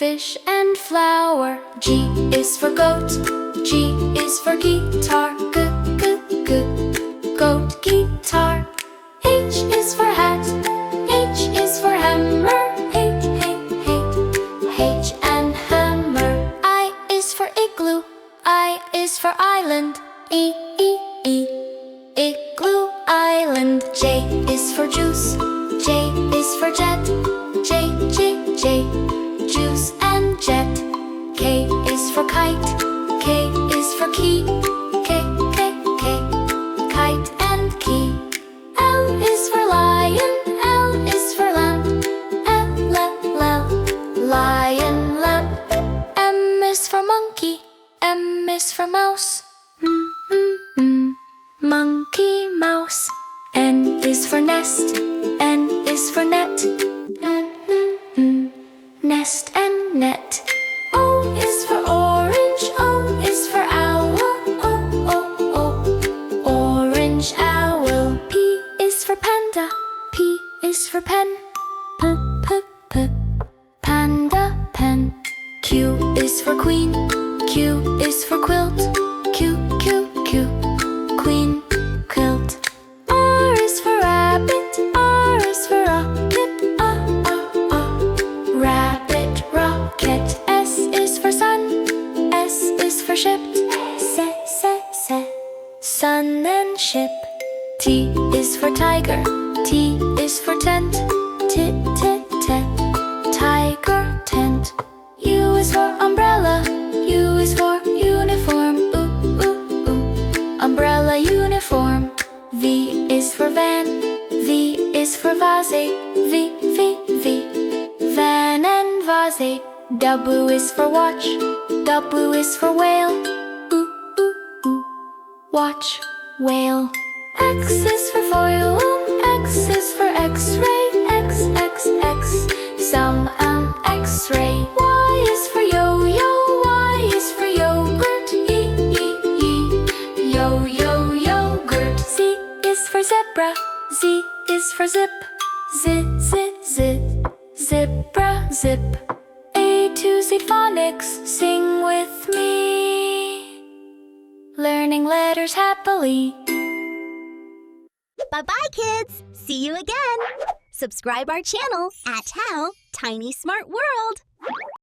fish and flower. G is for goat, G is for guitar. Goat, guitar. H is for hat, H is for hammer. H and hammer. I is for igloo, I is for island. Igloo island. J is for juice, J is for jet. J, juice and jet. K is for kite, K is for key. Kite and key. L is for lion, L is for lamp. Lion, lamp. M is for monkey, M is for mouse. Monkey, mouse. N is for nest, N is for net. Nest and net. O is for orange, O is for owl. Orange owl. P is for panda, P is for pen. Panda, pen. Q is for queen, Q is for quilt. Q, queen, quilt. R is for rabbit, R is for rocket. Rabbit, rocket. S is for sun, S is for ship. Sun and ship. T is for tiger, T is for tent. Tiger, tent. U is for umbrella, U is for uniform. Umbrella, uniform. V is for van, V is for vase. Van and vase. W is for watch, W is for whale. Watch, whale. X is for foil, X is for x-ray. X, some x-ray. Y is for yo-yo, Y is for yogurt. Yogurt. Z is for zebra, Z is for zip. Zebra, zip. ABC Phonics, sing with me. Learning letters happily. Bye-bye, kids! See you again! Subscribe our channel at How Tiny Smart World.